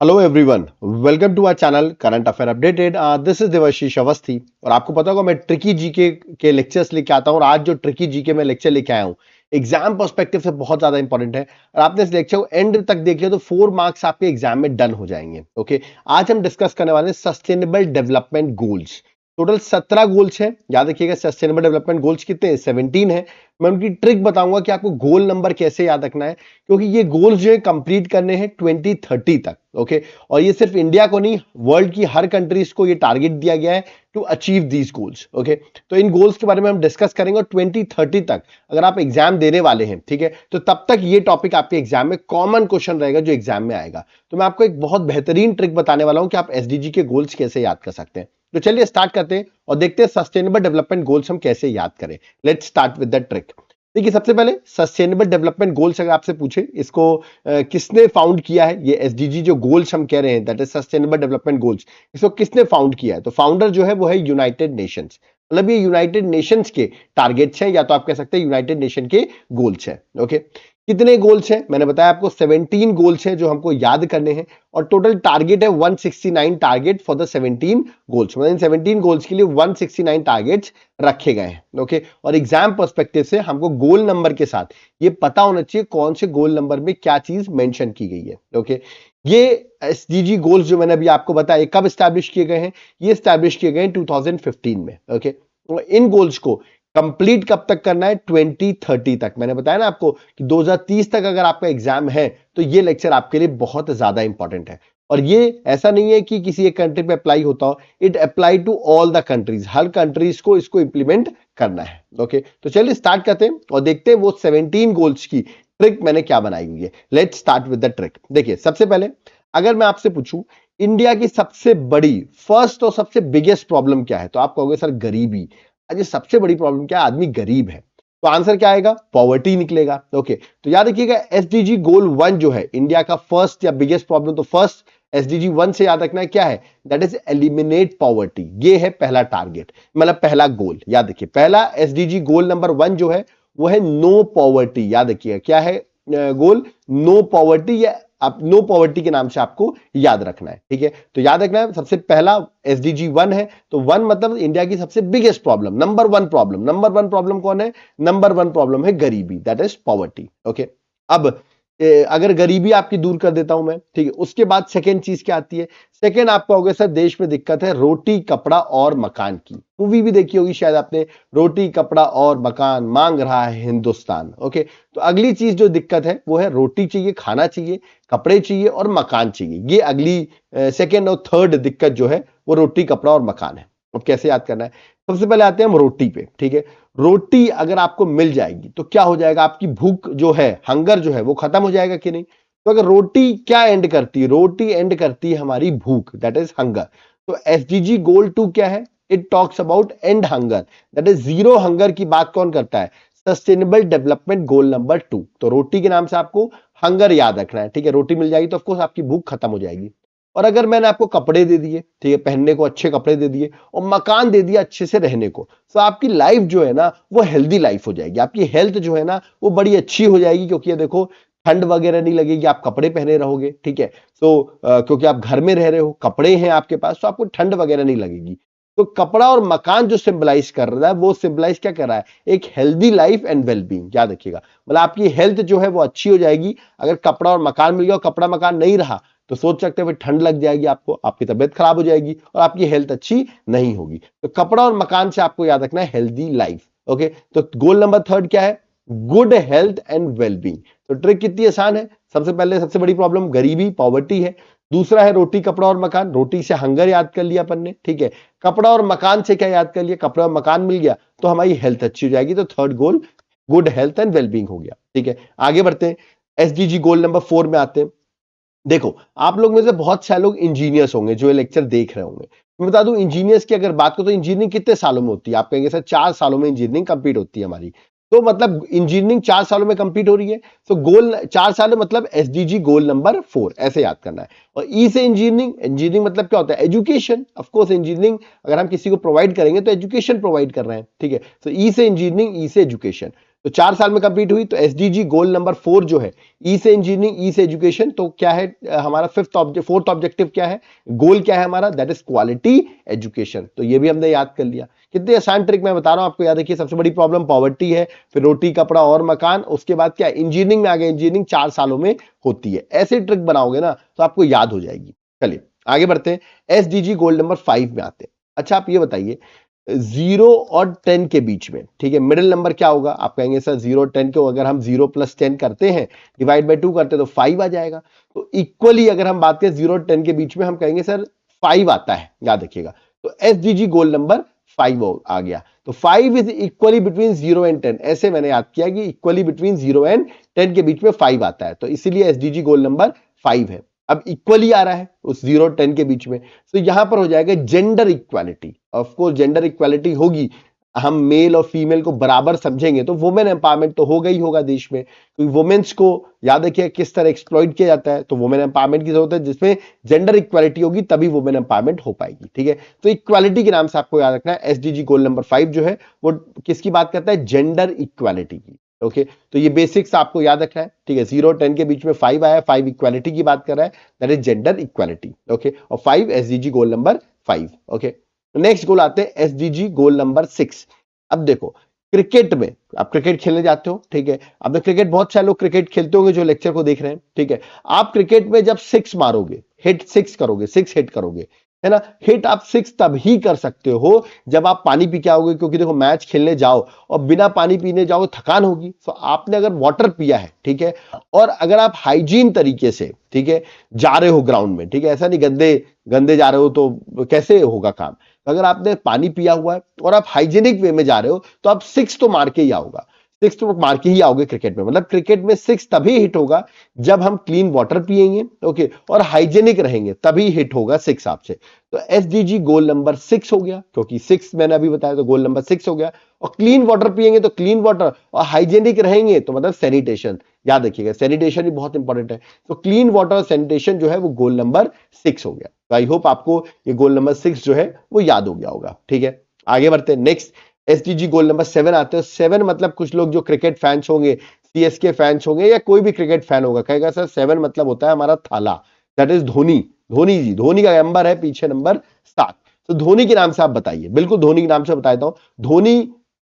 Hello everyone, welcome to our channel current affair updated. This is Devashish Awasthi और आपको पता होगा मैं ट्रिकी जीके के लेक्चर्स लेके आता हूं और आज जो ट्रिकी जीके में लेक्चर लेके आया हूं एग्जाम पर्सपेक्टिव से बहुत ज्यादा इंपॉर्टेंट है और आपने इस लेक्चर को एंड तक देख लिया तो 4 मार्क्स आपके एग्जाम में डन हो जाएंगे। ओके, आज हम डिस्कस करने वाले हैं sustainable development goals. Total 17 goals हैं। याद रखिएगा सस्टेनेबल डेवलपमेंट गोल्स कितने हैं? 17 है। मैं उनकी ट्रिक बताऊंगा कि आपको गोल नंबर कैसे याद रखना है, क्योंकि ये गोल्स जो है कंप्लीट करने हैं 2030 तक। ओके, और ये सिर्फ इंडिया को नहीं, वर्ल्ड की हर कंट्रीज को ये टारगेट दिया गया है to achieve these goals. Okay, तो इन गोल्स के बारे में हम डिस्कस करेंगे और 2030 तक अगर आप एग्जाम देने वाले हैं, ठीक है, तो तब तक ये टॉपिक आपके एग्जाम में कॉमन क्वेश्चन रहेगा जो एग्जाम में आएगा। तो मैं आपको एक बहुत बेहतरीन ट्रिक बताने वाला हूं कि आप एसडीजी के गोल्स कैसे याद कर सकते हैं। तो चलिए स्टार्ट करते हैं और देखते हैं सस्टेनेबल डेवलपमेंट गोल्स हम कैसे याद करें। Let's start with the trick. देखिए, सबसे पहले सस्टेनेबल डेवलपमेंट गोल्स अगर आपसे पूछे इसको किसने फाउंड किया है, ये एसडीजी जो गोल्स हम कह रहे हैं that is sustainable development goals, इसको किसने फाउंड किया है? तो फाउंडर जो है वो है यूनाइटेड नेशंस। मतलब ये यूनाइटेड नेशंस के टारगेट्स हैं या तो आप कह सकते हैं यूनाइटेड नेशन के गोल्स हैं। ओके, कितने गोल्स हैं? मैंने बताया आपको 17 गोल्स हैं जो हमको याद करने हैं और टोटल टारगेट है 169 टारगेट फॉर द 17 गोल्स। मतलब इन 17 गोल्स के लिए 169 टारगेट्स रखे गए हैं। ओके, और एग्जाम पर्सपेक्टिव से हमको गोल नंबर के साथ ये पता होना चाहिए कौन से गोल नंबर में क्या चीज मेंशन की गई है। ओके, ये एसडीजी गोल्स जो मैंने अभी आपको बताया कब स्टैब्लिश किए गए हैं? ये स्टैब्लिश किए गए हैं 2015 में। ओके, तो इन गोल्स को कंप्लीट कब तक करना है? 2030 तक। मैंने बताया ना आपको कि 2030 तक अगर आपका एग्जाम है तो ये लेक्चर आपके लिए बहुत ज्यादा इंपॉर्टेंट है। और ये ऐसा नहीं है कि किसी एक कंट्री पे अप्लाई होता हो, it apply to all the countries. हर कंट्रीज को इसको इंप्लीमेंट करना है। ओके, तो चलिए स्टार्ट करते हैं और देखते हैं वो 17 गोल्स की ट्रिक मैंने क्या बनाई हुई है। Let's start with the trick. देखिए, सबसे पहले अगर मैं आपसे पूछूं इंडिया की सबसे बड़ी फर्स्ट और सबसे बिगेस्ट प्रॉब्लम क्या है, तो आप कहोगे सर गरीबी। आज सबसे बड़ी प्रॉब्लम क्या है? आदमी गरीब है। तो आंसर क्या आएगा? पॉवर्टी निकलेगा। ओके, तो याद रखिएगा एसडीजी गोल 1 जो है इंडिया का फर्स्ट या बिगेस्ट प्रॉब्लम, तो फर्स्ट एसडीजी 1 से याद रखना है क्या है? That is eliminate poverty. ये है पहला टारगेट, मतलब पहला गोल। याद रखिए पहला एसडीजी गोल नंबर 1 जो है वो है नो पॉवर्टी। याद रखिएगा क्या है गोल? No poverty. या आप नो पॉवर्टी के नाम से आपको याद रखना है। ठीक है, तो याद रखना है सबसे पहला एसडीजी 1 है, तो 1 मतलब इंडिया की सबसे biggest problem, number 1 problem. Number 1 problem कौन है? नंबर 1 प्रॉब्लम है गरीबी, दैट इज पॉवर्टी। ओके, अब अगर गरीबी आपकी दूर कर देता हूं मैं, ठीक है, उसके बाद सेकेंड चीज क्या आती है? सेकेंड आप कहोगे सर देश में दिक्कत है रोटी कपड़ा और मकान की। मूवी भी देखी होगी शायद आपने, रोटी कपड़ा और मकान मांग रहा है हिंदुस्तान। ओके, तो अगली चीज जो दिक्कत है वो है रोटी चाहिए, खाना चाहिए, कपड़े चाहिए और मकान चाहिए। ये अगली सेकेंड और थर्ड दिक्कत जो है वो रोटी कपड़ा और मकान है। अब कैसे याद करना है? सबसे पहले आते हैं हम रोटी पे। ठीक है, रोटी अगर आपको मिल जाएगी तो क्या हो जाएगा? आपकी भूख जो है, हंगर जो है वो खत्म हो जाएगा कि नहीं? तो अगर रोटी क्या एंड करती है? रोटी एंड करती है हमारी भूख, दैट इज हंगर। तो एसडीजी गोल 2 क्या है? It talks about and hunger, that is zero hunger की बात कौन करता है? Sustainable development goal number 2। तो रोटी के नाम से आपको हंगर याद रखना है। ठीक है, रोटी मिल जाएगी तो ऑफकोर्स आपकी भूख खत्म हो जाएगी। और अगर मैंने आपको कपड़े दे दिए, ठीक है, पहनने को अच्छे कपड़े दे दिए और मकान दे दिया अच्छे से रहने को, तो आपकी लाइफ जो है ना वो हेल्दी लाइफ हो जाएगी। आपकी हेल्थ जो है ना वो बड़ी अच्छी हो जाएगी, क्योंकि ये देखो ठंड वगैरह नहीं लगेगी, आप कपड़े पहने रहोगे। ठीक है, तो क्योंकि आप घर में रह रहे हो, कपड़े हैं आपके पास, तो आपको ठंड वगैरह नहीं लगेगी। तो कपड़ा और मकान जो सिंबलाइज कर रहा है वो सिंबलाइज क्या कर रहा है? एक हेल्दी लाइफ एंड वेलबींग। याद रखिएगा, मतलब आपकी हेल्थ जो है वो अच्छी हो जाएगी अगर कपड़ा और मकान मिल गया। और कपड़ा मकान नहीं रहा तो सोच सकते हैं ठंड लग जाएगी आपको, आपकी तबीयत खराब हो जाएगी और आपकी हेल्थ अच्छी नहीं होगी। तो कपड़ा और मकान से आपको याद रखना है हेल्दी लाइफ। ओके, तो गोल नंबर 3 क्या है? Good health and wellbeing. तो ट्रिक कितनी आसान है। सबसे पहले सबसे बड़ी प्रॉब्लम गरीबी, पॉवर्टी है। दूसरा है रोटी कपड़ा और मकान। रोटी से हंगर याद कर लिया अपन ने, ठीक है। कपड़ा और मकान से क्या याद कर लिया? कपड़ा और मकान मिल गया तो हमारी हेल्थ अच्छी हो जाएगी। तो third goal good health and wellbeing हो गया। ठीक है, आगे बढ़ते हैं, एसडीजी गोल नंबर 4 में आते हैं। देखो, आप लोग में से बहुत सारे लोग इंजीनियर्स होंगे जो ये लेक्चर देख रहे होंगे। मैं बता दूं इंजीनियर्स की अगर बात करो तो इंजीनियरिंग कितने सालों में होती है? आप कहेंगे सर 4 सालों में इंजीनियरिंग कंप्लीट होती है हमारी। तो मतलब इंजीनियरिंग 4 सालों में कंप्लीट हो रही है, तो गोल 4 साल मतलब एसडीजी गोल नंबर 4 ऐसे याद करना है। और ई से इंजीनियरिंग, इंजीनियरिंग मतलब क्या होता है? एजुकेशन। ऑफ कोर्स इंजीनियरिंग अगर हम किसी को प्रोवाइड करेंगे तो एजुकेशन प्रोवाइड कर रहे हैं। ठीक है, तो ई से इंजीनियरिंग, ई से एजुकेशन। तो 4 साल में कंप्लीट हुई। तो एसडीजी गोल नंबर 4 जो है, ई से इंजीनियरिंग, ई से एजुकेशन, तो क्या है हमारा फोर्थ ऑब्जेक्टिव क्या है, गोल क्या है हमारा, दैट इज क्वालिटी एजुकेशन। तो ये भी हमने याद कर लिया। कितनी आसान ट्रिक मैं बता रहा हूं आपको, याद रखिए। सबसे बड़ी प्रॉब्लम पॉवर्टी है, फिर रोटी कपड़ा और मकान, उसके बाद क्या इंजीनियरिंग में आ गया, इंजीनियरिंग 4 सालों में होती है। ऐसे ट्रिक बनाओगे ना तो आपको याद हो जाएगी। चलिए आगे बढ़ते हैं, एसडीजी गोल नंबर 5 में आते हैं। अच्छा आप ये बताइए, 0 और 10 के बीच में, ठीक है, मिडिल नंबर क्या होगा? आप कहेंगे सर 0 और 10 को अगर हम 0 + 10 करते हैं, डिवाइड बाय 2 करते हैं, तो 5 आ जाएगा। तो इक्वली अगर हम बात करें 0 और 10 के बीच में, हम कहेंगे सर 5 आता है, याद रखिएगा। तो एसडीजी गोल नंबर 5 आ गया। तो 5 इज इक्वली बिटवीन 0 एंड 10, ऐसे मैंने याद किया कि इक्वली बिटवीन 0 एंड 10 के बीच में 5 आता है, तो इसीलिए एसडीजी गोल नंबर 5 है। अब इक्वली आ रहा है उस 0 और 10 के बीच में, तो यहां पर हो जाएगा gender equality. Of course gender equality होगी, हम मेल और फीमेल को बराबर समझेंगे तो वुमेन एम्पावरमेंट तो होगा ही होगा देश में, क्योंकि वुमेन्स को याद रखिए किस तरह एक्सप्लॉइट किया जाता है। तो वुमेन एम्पावरमेंट की जरूरत है, जिसमें जेंडर इक्वालिटी होगी तभी वुमेन एम्पावरमेंट हो पाएगी, ठीक है। तो इक्वालिटी के नाम से आपको याद रखना है, एसडीजी गोल नंबर 5 जो है वो किसकी बात करता है, जेंडर इक्वालिटी की। ओके, तो ये बेसिक्स आपको याद रखना है, ठीक है। 0 और 10 के बीच में 5 आया, 5 इक्वालिटी की बात कर रहा है, that is gender equality. Okay, और 5 SDG goal number 5। Okay, next गोल आते हैं एसडीजी गोल नंबर 6। अब देखो, क्रिकेट में आप क्रिकेट खेलने जाते हो, ठीक है। अब क्रिकेट बहुत सारे लोग क्रिकेट खेलते होंगे जो लेक्चर को देख रहे हैं, ठीक है। आप क्रिकेट में जब 6 मारोगे, हिट 6 करोगे, 6 हिट करोगे, है ना। हिट आप 6 तब ही कर सकते हो जब आप पानी पी के आओगे, क्योंकि देखो मैच खेलने जाओ और बिना पानी पीने जाओ थकान होगी। तो आपने अगर वाटर पिया है, ठीक है, और अगर आप हाइजीन तरीके से, ठीक है, जा रहे हो ग्राउंड में, ठीक है, ऐसा नहीं गंदे गंदे जा रहे हो तो कैसे होगा काम। अगर आपने पानी पिया हुआ है और आप हाइजीनिक वे में जा रहे हो तो आप 6 तो मार के ही आओगा, 6 तो मार के ही आओगे क्रिकेट में। मतलब क्रिकेट में 6 तभी हिट होगा जब हम क्लीन वाटर पिएंगे, ओके, और हाइजीनिक रहेंगे, तभी हिट होगा 6 आपसे। तो एसडीजी गोल नंबर 6 हो गया, क्योंकि 6 मैंने अभी बताया, तो गोल नंबर 6 हो गया। और क्लीन वाटर पिएंगे तो क्लीन वाटर, और हाइजीनिक रहेंगे तो मतलब सैनिटेशन, याद रखिएगा सैनिटेशन भी बहुत इंपॉर्टेंट है। तो क्लीन वाटर और सैनिटेशन जो है वो गोल नंबर 6 हो गया। तो आई होप आपको ये गोल नंबर 6 जो है वो याद हो गया होगा, ठीक है। आगे बढ़ते हैं, नेक्स्ट एसडीजी गोल नंबर 7 आते हैं। 7 मतलब कुछ लोग जो क्रिकेट फैंस होंगे, सीएसके फैंस होंगे या कोई भी क्रिकेट फैन होगा, कहेगा सर 7 मतलब होता है हमारा थाला, दैट इज धोनी। धोनी जी, धोनी का नंबर है पीछे नंबर 7। तो धोनी के नाम से आप बताइए, बिल्कुल धोनी के नाम से बताता हूं। धोनी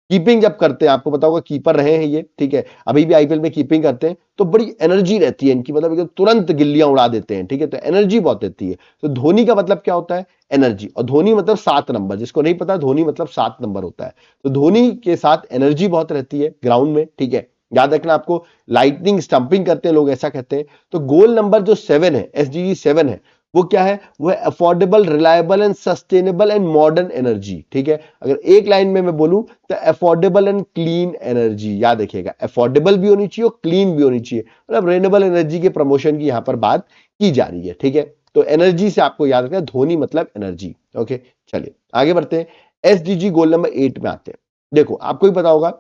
कीपिंग जब करते हैं, आपको पता होगा कीपर रहे हैं ये, ठीक है, अभी भी आईपीएल में कीपिंग करते हैं, तो बड़ी एनर्जी रहती है इनकी, मतलब एकदम तुरंत गिल्लियां उड़ा देते हैं, ठीक है, तो एनर्जी बहुत रहती है। तो धोनी का मतलब क्या होता है, एनर्जी। और धोनी मतलब 7 नंबर, जिसको नहीं पता धोनी मतलब 7 नंबर होता है। तो धोनी के साथ एनर्जी बहुत रहती है ग्राउंड में, ठीक है, याद रखना आपको। लाइटनिंग स्टंपिंग करते हैं लोग, ऐसा कहते हैं। तो गोल नंबर जो 7 है, एसडीजी 7 है, वो क्या है, वो है affordable, reliable and sustainable and modern energy, ठीक है। अगर एक लाइन में मैं बोलूं तो अफोर्डेबल एंड क्लीन एनर्जी, याद रखिएगा, अफोर्डेबल भी होनी चाहिए और क्लीन भी होनी चाहिए, मतलब रेन्यूएबल एनर्जी के प्रमोशन की यहां पर बात की जा रही है, ठीक है। तो एनर्जी से आपको याद रखना, धोनी मतलब एनर्जी। ओके, चलिए आगे बढ़ते हैं, एसडीजी गोल नंबर 8 में आते हैं। देखो आपको भी पता होगा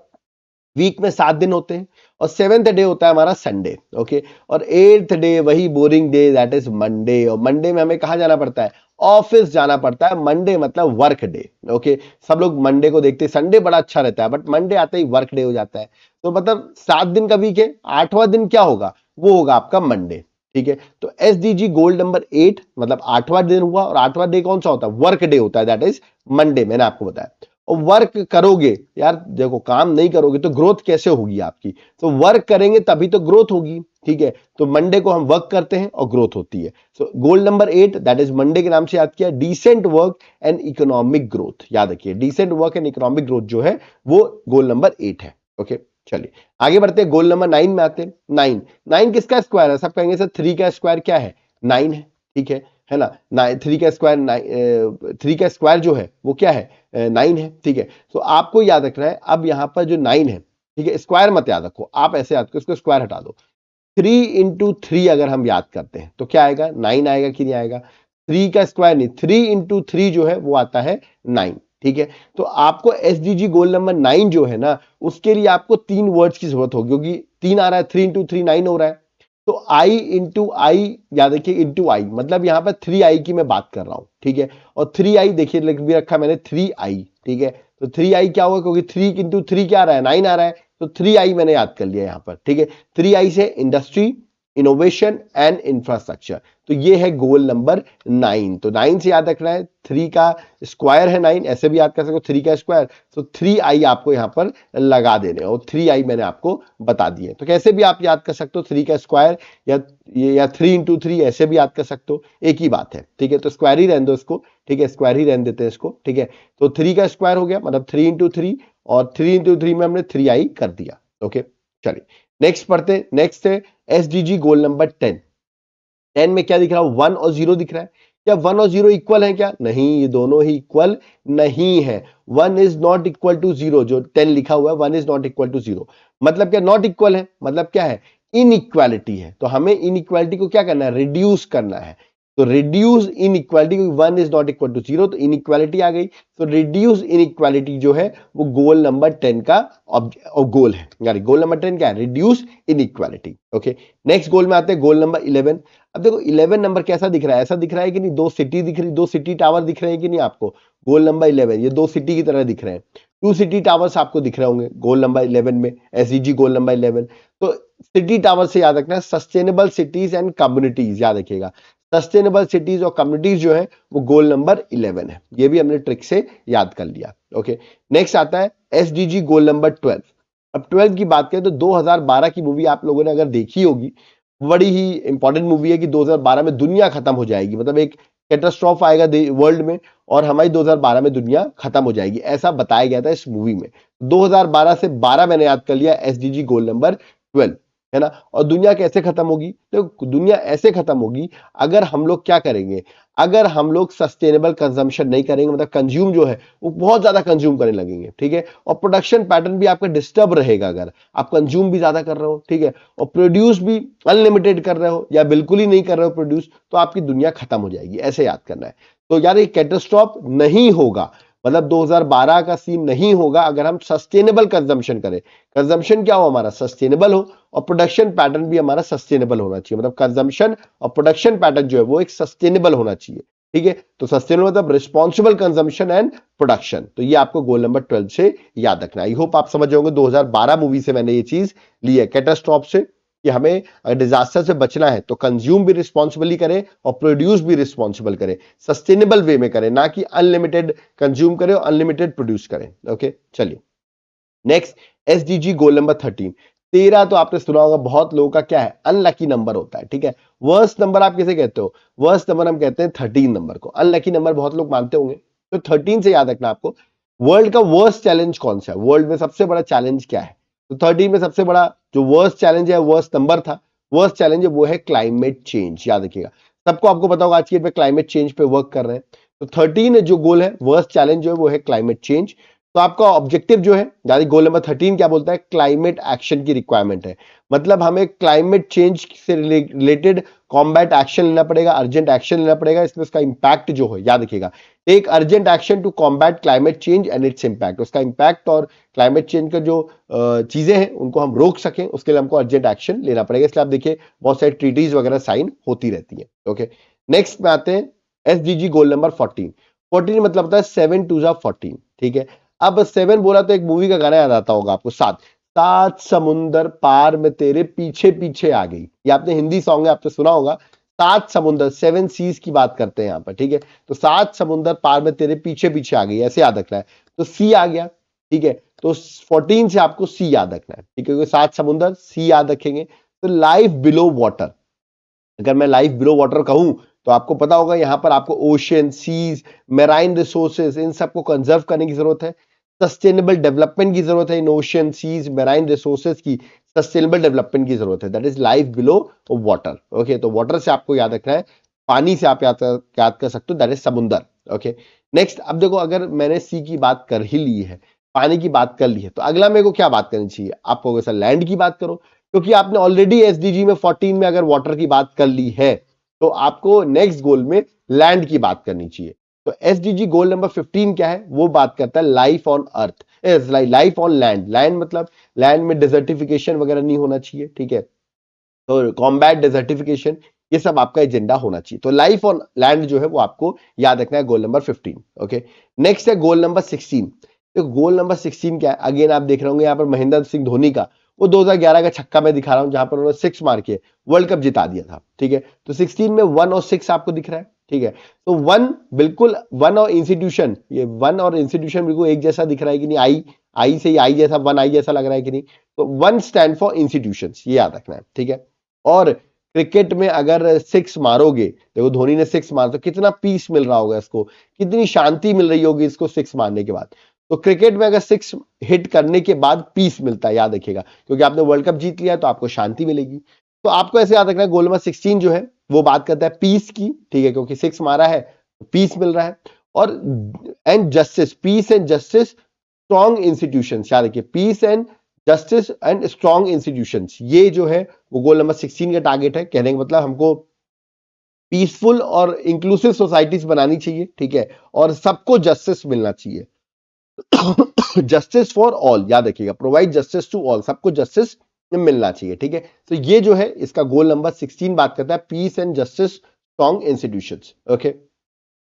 वीक में 7 दिन होते हैं और 7th डे होता है हमारा संडे, ओके, और 8th डे वही boring day, that is Monday. और मंडे में हमें कहां जाना पड़ता है, ऑफिस जाना पड़ता है। मंडे मतलब वर्क डे, ओके। सब लोग मंडे को देखते हैं, संडे बड़ा अच्छा रहता है, बट मंडे आते ही वर्क डे हो जाता है। तो मतलब 7 दिन का वीक है, 8वां दिन क्या होगा, वो होगा आपका मंडे, ठीक है। तो एसडीजी गोल्ड नंबर 8 मतलब 8वां दिन हुआ, और 8वां डे कौन सा होता है, वर्क डे होता है, दैट इज मंडे, मैंने आपको बताया। और वर्क करोगे, यार देखो काम नहीं करोगे तो ग्रोथ कैसे होगी आपकी, तो वर्क करेंगे तभी तो ग्रोथ होगी, ठीक है। तो मंडे को हम वर्क करते हैं और ग्रोथ होती है। So goal number 8 that is Monday के नाम से याद किया, decent work and economic growth, याद रखिए decent work and economic growth जो है वो गोल नंबर 8 है। ओके, चलिए आगे बढ़ते हैं, गोल नंबर 9 में आते हैं। 9 किसका स्क्वायर है, सब कहेंगे सर 3 का स्क्वायर क्या है, 9 है, ठीक है ना। 3 का स्क्वायर, 3 का स्क्वायर जो है वो क्या है, 9 है, ठीक है। तो आपको याद रखना है, अब यहां पर जो 9 है, ठीक है, स्क्वायर मत याद रखो, आप ऐसे याद करो, इसको स्क्वायर हटा दो। 3 इंटू 3 अगर हम याद करते हैं तो क्या आएगा, 9 आएगा कि नहीं आएगा। 3 का स्क्वायर नहीं, 3 इंटू 3 जो है वो आता है 9, ठीक है। तो आपको एसडीजी गोल नंबर 9 जो है ना, उसके लिए आपको 3 वर्ड्स की जरूरत होगी, क्योंकि 3 आ रहा है, 3 इंटू 3 9 हो रहा है। तो i इंटू आई, याद रखिए इंटू आई, मतलब यहां पर 3i की मैं बात कर रहा हूं, ठीक है। और 3i देखिए लिख भी रखा मैंने 3i, ठीक है। तो 3i क्या होगा, क्योंकि 3 इंटू 3 क्या आ रहा है, 9 आ रहा है, तो 3I मैंने याद कर लिया यहां पर, ठीक है। 3I से इंडस्ट्री, इनोवेशन एंड इंफ्रास्ट्रक्चर। तो ये है गोल नंबर 9। तो 9 से याद रखना है, 3 का स्क्वायर है 9, ऐसे भी याद कर सकते हो 3 का स्क्वायर। तो 3I आपको यहां पर लगा देने, और 3I मैंने आपको बता दिए। तो कैसे भी आप याद कर सकते हो, 3 का स्क्वायर या 3 इंटू 3 ऐसे भी याद कर सकते हो, एक ही बात है, ठीक है। तो स्क्वायर ही रहने दो इसको, ठीक है, स्क्वायर ही रहने देते हैं इसको, ठीक है। तो 3 का स्क्वायर हो गया मतलब 3 इंटू 3, और 3 इंटू 3 में हमने 3I कर दिया। ओके, चलिए नेक्स्ट पढ़ते। नेक्स्ट है SDG गोल नंबर 10। 10 में क्या दिख रहा है, 1 और 0 दिख रहा है। क्या 1 और 0 इक्वल है क्या? नहीं, ये दोनों ही इक्वल नहीं है। 1 इज नॉट इक्वल टू 0, जो 10 लिखा हुआ है 1 इज नॉट इक्वल टू 0, मतलब क्या नॉट इक्वल है, मतलब क्या है, इनइक्वालिटी है। तो हमें इनइक्वालिटी को क्या करना है, रिड्यूस करना है। तो reduce inequality, 1 is not equal to 0, तो इनइक्वालिटी आ गई। तो रिड्यूस इनइक्वालिटी जो है वो गोल नंबर 10 का गोल है, यानी गोल नंबर 10 क्या है, रिड्यूस इनइक्वालिटी। ओके, नेक्स्ट गोल में आते हैं, गोल नंबर 11। अब देखो 11 नंबर कैसा दिख रहा है, ऐसा दिख रहा है कि नहीं, दो सिटी दिख रही, दो सिटी टावर दिख रहे हैं कि नहीं आपको, गोल नंबर 11 ये दो सिटी की तरह दिख रहे हैं। 2 सिटी टावर्स आपको दिख रहे होंगे गोल नंबर 11 में, SDG गोल नंबर 11। तो सिटी टावर से याद रखना है सस्टेनेबल सिटीज एंड कम्युनिटीज, याद रखिएगा सस्टेनेबल सिटीज और कम्युनिटीज जो है वो गोल नंबर 11 है। ये भी हमने ट्रिक से याद कर लिया। ओके, नेक्स्ट आता है SDG गोल नंबर 12। अब 12 की बात करें तो 2012 की मूवी आप लोगों ने अगर देखी होगी, बड़ी ही इंपॉर्टेंट मूवी है कि 2012 में दुनिया खत्म हो जाएगी, मतलब एक कैटास्ट्रॉफ आएगा वर्ल्ड में और हमारी 2012 में दुनिया खत्म हो जाएगी, ऐसा बताया गया था इस मूवी में। 2012 से 12 मैंने याद कर लिया, SDG गोल नंबर 12 है ना। और दुनिया कैसे खत्म होगी, तो दुनिया ऐसे खत्म होगी अगर हम लोग क्या करेंगे, अगर हम लोग सस्टेनेबल कंजम्पशन नहीं करेंगे, मतलब कंज्यूम जो है वो बहुत ज्यादा कंज्यूम करने लगेंगे, ठीक है। और प्रोडक्शन पैटर्न भी आपका डिस्टर्ब रहेगा अगर आप कंज्यूम भी ज्यादा कर रहे हो, ठीक है, और प्रोड्यूस भी अनलिमिटेड कर रहे हो या बिल्कुल ही नहीं कर रहे हो प्रोड्यूस, तो आपकी दुनिया खत्म हो जाएगी, ऐसे याद करना है। तो यार ये कैटास्ट्रॉफ नहीं होगा, मतलब 2012 का सीन नहीं होगा अगर हम सस्टेनेबल कंजम्पशन करें। कंजम्पशन क्या हो, हमारा सस्टेनेबल हो, और प्रोडक्शन पैटर्न भी हमारा सस्टेनेबल होना चाहिए, मतलब कंजम्पशन और प्रोडक्शन पैटर्न जो है वो एक सस्टेनेबल होना चाहिए, ठीक है। तो सस्टेनेबल मतलब रिस्पॉन्सिबल कंजम्पशन एंड प्रोडक्शन। तो ये आपको गोल नंबर 12 से याद रखना है। आई होप आप समझ जाओगे, 2012 मूवी से मैंने ये चीज ली है, कैटास्ट्रॉफ से, कि हमें अगर डिजास्टर से बचना है तो कंज्यूम भी रिस्पॉन्सिबली करें और प्रोड्यूस भी रिस्पॉन्सिबल करें, सस्टेनेबल वे में करें, ना कि अनलिमिटेड कंज्यूम करें और अनलिमिटेड प्रोड्यूस करें। ओके, चलिए नेक्स्ट SDG गोल नंबर 13। 13 तो आपने सुना होगा, बहुत लोगों का क्या है, अनलकी नंबर होता है, ठीक है। वर्स्ट नंबर आप किसे कहते हो, वर्स्ट नंबर हम कहते हैं 13 नंबर को, अनलकी नंबर बहुत लोग मानते होंगे। तो 13 से याद रखना आपको, वर्ल्ड का वर्स्ट चैलेंज कौन सा है, वर्ल्ड में सबसे बड़ा चैलेंज क्या है। तो 13 में सबसे बड़ा जो वर्स्ट चैलेंज है, वर्स्ट नंबर था, वर्स्ट चैलेंज है वो है क्लाइमेट चेंज, याद रखिएगा। सबको आपको पता होगा आज की डेट में क्लाइमेट चेंज पे वर्क कर रहे हैं। तो 13 जो गोल है, वर्स्ट चैलेंज जो है वो है क्लाइमेट चेंज। तो आपका ऑब्जेक्टिव जो है, यानी गोल नंबर 13 क्या बोलता है, क्लाइमेट एक्शन की रिक्वायरमेंट है, मतलब हमें क्लाइमेट चेंज से रिलेटेड कॉम्बैट एक्शन लेना पड़ेगा, अर्जेंट एक्शन लेना पड़ेगा। इसमें उसका इंपैक्ट जो है, याद रखिएगा, take urgent action to combat climate change and its impact. उसका इंपैक्ट और क्लाइमेट चेंज का जो चीजें हैं उनको हम रोक सकें, उसके लिए हमको अर्जेंट एक्शन लेना पड़ेगा। इसलिए आप देखिए बहुत सारी ट्रीटीज वगैरह साइन होती रहती है। ओके, नेक्स्ट में आते हैं SDG गोल नंबर 14। 14 मतलब होता है 7 2 14, ठीक है। अब 7 बोला तो एक मूवी का गाना याद आता होगा आपको, सात सात समुंदर पार में तेरे पीछे पीछे आ गई। ये आपने हिंदी सॉन्ग है, आपने सुना होगा। 7 समुंदर, 7 सीज की बात करते हैं यहां पर, ठीक है। तो 7 समुंदर पार में तेरे पीछे पीछे आ गई, ऐसे याद रखना है। तो सी आ गया, ठीक है। तो 14 से आपको सी याद रखना है, ठीक है। 7 समुंदर, सी याद रखेंगे। तो लाइफ बिलो वाटर, अगर मैं लाइफ बिलो वाटर कहूं तो आपको पता होगा यहां पर आपको ओशन, सीज, मेराइन रिसोर्सेज, इन सबको कंजर्व करने की जरूरत है। सस्टेनेबल डेवलपमेंट की जरूरत है, in ocean, seas, marine resources की सस्टेनेबल डेवलपमेंट की जरूरत है, that is life below water. Okay, तो वाटर से आपको याद रखना है, पानी से आप याद कर सकते हो, दैट इज समुंदर। ओके, नेक्स्ट अब देखो, अगर मैंने सी की बात कर ही ली है, पानी की बात कर ली है, तो अगला मेरे को क्या बात करनी चाहिए, आपको सर लैंड की बात करो, क्योंकि आपने ऑलरेडी SDG में 14 में अगर वाटर की बात कर ली है तो आपको नेक्स्ट गोल में लैंड की बात करनी चाहिए। तो SDG गोल नंबर 15 क्या है, वो बात करता है life on earth, life on land. Land मतलब लैंड में डिजर्टिफिकेशन वगैरह नहीं होना चाहिए, ठीक है। तो कॉम्बैट डिजर्टिफिकेशन, ये सब आपका एजेंडा होना चाहिए। तो लाइफ ऑन लैंड जो है वो आपको याद रखना है, गोल नंबर 15। ओके, नेक्स्ट है गोल नंबर 16। देखो गोल नंबर 16 क्या है, अगेन आप देख रहे होंगे यहाँ पर महेंद्र सिंह धोनी का वो 2011 का छक्का मैं दिखा रहा हूं जहां पर उन्होंने 6 मार के वर्ल्ड कप जिता दिया था। ठीक है, तो 16 में 1 और 6 आपको दिख रहा है। ठीक है, तो 1 बिल्कुल 1 और इंस्टीट्यूशन, ये 1 और इंस्टीट्यूशन बिल्कुल एक जैसा दिख रहा है कि नहीं, आई से ही आई जैसा, 1 आई जैसा लग रहा है कि नहीं, तो 1 स्टैंड फॉर इंस्टीट्यूशंस, ये याद रखना है। ठीक है, और क्रिकेट में अगर 6 मारोगे, देखो धोनी ने 6 मारा तो कितना पीस मिल रहा होगा इसको, कितनी शांति मिल रही होगी इसको 6 मारने के बाद। तो क्रिकेट में अगर 6 हिट करने के बाद पीस मिलता है, याद रखिएगा, क्योंकि आपने वर्ल्ड कप जीत लिया तो आपको शांति मिलेगी। तो आपको ऐसे याद रखना है, गोल नंबर 16 जो है वो बात करता है पीस की। ठीक है, क्योंकि 6 मारा है तो पीस मिल रहा है। और and justice, peace and justice, strong institutions, याद रखिए, peace and justice and strong institutions, ये जो है वो गोल नंबर 16 का टारगेट है। कहने का मतलब हमको पीसफुल और इंक्लूसिव सोसाइटीज बनानी चाहिए। ठीक है, और सबको जस्टिस मिलना चाहिए। जस्टिस फॉर ऑल, याद रखिएगा, प्रोवाइड जस्टिस टू ऑल, सबको जस्टिस मिलना चाहिए। ठीक है, तो ये जो है इसका गोल नंबर 16 बात करता है peace and justice, strong institutions. Okay,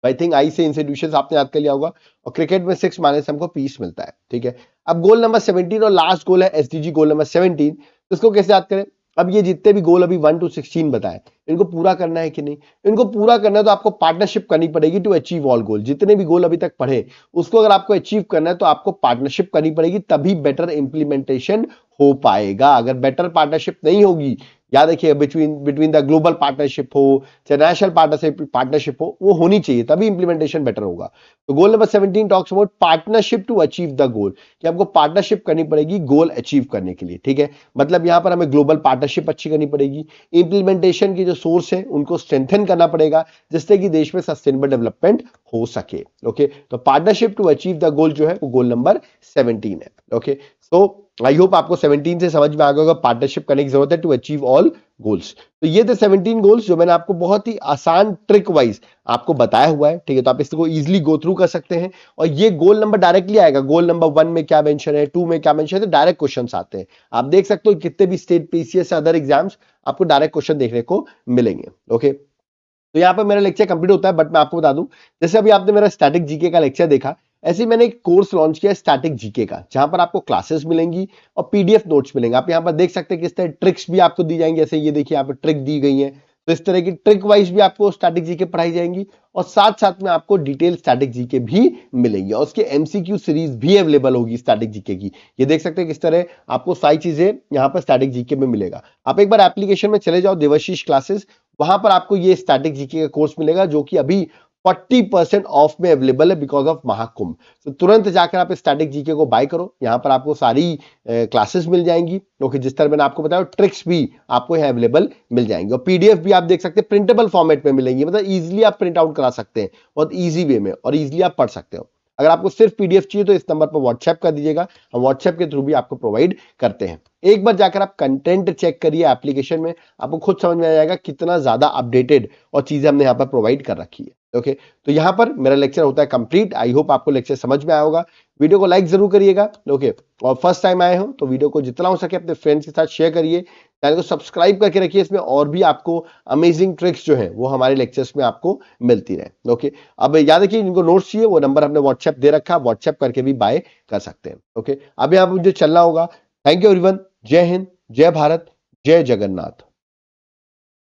I think I say institutions आपने याद कर लिया होगा, और क्रिकेट में 6 मारने से हमको पीस मिलता है। ठीक है, अब गोल नंबर 17 और लास्ट गोल है एसडीजी गोल नंबर 17, तो इसको कैसे याद करें। अब ये जितने भी गोल अभी 1 to 16 बताए, इनको पूरा करना है कि नहीं, इनको पूरा करना है तो आपको पार्टनरशिप करनी पड़ेगी टू अचीव ऑल गोल। जितने भी गोल अभी तक पढ़े उसको अगर आपको अचीव करना है तो आपको पार्टनरशिप करनी पड़ेगी, तभी बेटर इंप्लीमेंटेशन हो पाएगा। अगर बेटर पार्टनरशिप नहीं होगी, याद रखिए, बिटवीन द ग्लोबल पार्टनरशिप हो चाहे नेशनल पार्टनरशिप हो, वो होनी चाहिए, तभी इंप्लीमेंटेशन बेटर होगा। तो goal number 17 talks about partnership to achieve the goal, कि आपको पार्टनरशिप करनी पड़ेगी गोल अचीव करने के लिए। ठीक है, मतलब यहां पर हमें ग्लोबल पार्टनरशिप अच्छी करनी पड़ेगी, इंप्लीमेंटेशन की जो सोर्स है उनको स्ट्रेंथन करना पड़ेगा, जिससे कि देश में सस्टेनेबल डेवलपमेंट हो सके। ओके, तो partnership to achieve the goal जो है वो गोल नंबर 17 है। ओके, सो आई होप आपको 17 से समझ में आ गया होगा पार्टनरशिप करने की जरूरत है टू अचीव ऑल गोल्स। तो ये थे 17 गोल्स जो मैंने आपको बहुत ही आसान ट्रिक वाइज आपको बताया हुआ है। ठीक है, तो आप इसको इजीली गो थ्रू कर सकते हैं, और ये गोल नंबर डायरेक्टली आएगा। गोल नंबर 1 में क्या मेंशन है, 2 में क्या मेंशन है, तो डायरेक्ट क्वेश्चंस आते हैं। आप देख सकते हो कितने भी स्टेट पीसीएस अदर एग्जाम्स आपको डायरेक्ट क्वेश्चन देखने को मिलेंगे। ओके, तो यहाँ पर मेरा लेक्चर कंप्लीट होता है, बट मैं आपको बता दूं, जैसे अभी आपने मेरा स्टैटिक जीके का लेक्चर देखा, ऐसे ही मैंने एक कोर्स लॉन्च किया स्टैटिक जीके का, जहां पर आपको क्लासेस मिलेंगी और पीडीएफ नोट्स मिलेंगे। आप यहाँ पर देख सकते हैं किस तरह ट्रिक्स भी आपको दी जाएंगी, जैसे ये देखिए यहाँ पर ट्रिक दी गई है, तो इस तरह की ट्रिक वाइज भी आपको स्टैटिक जीके पढ़ाई जाएंगी, और साथ साथ में आपको डिटेल स्टैटिक जीके भी मिलेंगी, और उसके एमसीक्यू सीरीज भी अवेलेबल होगी स्टैटिक जीके की। ये देख सकते हैं किस तरह आपको सारी चीजें यहाँ पर स्टैटिक जीके में मिलेगा। आप एक बार एप्लीकेशन में चले जाओ, देवाशीष क्लासेस, वहां पर आपको ये स्टैटिक जीके का कोर्स मिलेगा, जो कि अभी 40% ऑफ में अवेलेबल है बिकॉज ऑफ महाकुंभ। तो तुरंत जाकर आप स्टैटिक जीके को बाय करो, यहां पर आपको सारी क्लासेस मिल जाएंगी, क्योंकि जिस तरह मैंने आपको बताया ट्रिक्स भी आपको यहाँ अवेलेबल मिल जाएंगे, और पीडीएफ भी आप देख सकते हैं प्रिंटेबल फॉर्मेट में मिलेंगी, मतलब इजीली आप प्रिंट आउट करा सकते हैं बहुत ईजी वे में, और इजीली आप पढ़ सकते हो। अगर आपको सिर्फ पीडीएफ चाहिए तो इस नंबर पर व्हाट्सएप कर दीजिएगा, हम व्हाट्सएप के थ्रू भी आपको प्रोवाइड करते हैं। एक बार जाकर आप कंटेंट चेक करिए एप्लीकेशन में, आपको खुद समझ में आ जाएगा कितना ज्यादा अपडेटेड और चीजें हमने यहाँ पर प्रोवाइड कर रखी है। ओके, तो यहाँ पर मेरा लेक्चर होता है कंप्लीट। आई होप आपको लेक्चर समझ में आया होगा। वीडियो को लाइक जरूर करिएगा। ओके, और फर्स्ट टाइम आए हो तो वीडियो को जितना हो सके अपने फ्रेंड्स के साथ शेयर करिए, चैनल को सब्सक्राइब करके रखिए, इसमें और भी आपको अमेजिंग ट्रिक्स जो है वो हमारे लेक्चर्स में आपको मिलती रहे। ओके, अब याद रखिए जिनको नोट्स चाहिए वो नंबर हमने व्हाट्सएप दे रखा, व्हाट्सएप करके भी बाय कर सकते हैं। ओके, अब यहाँ पर मुझे चलना होगा। थैंक यू एवरीवन, जय हिंद, जय भारत, जय जगन्नाथ।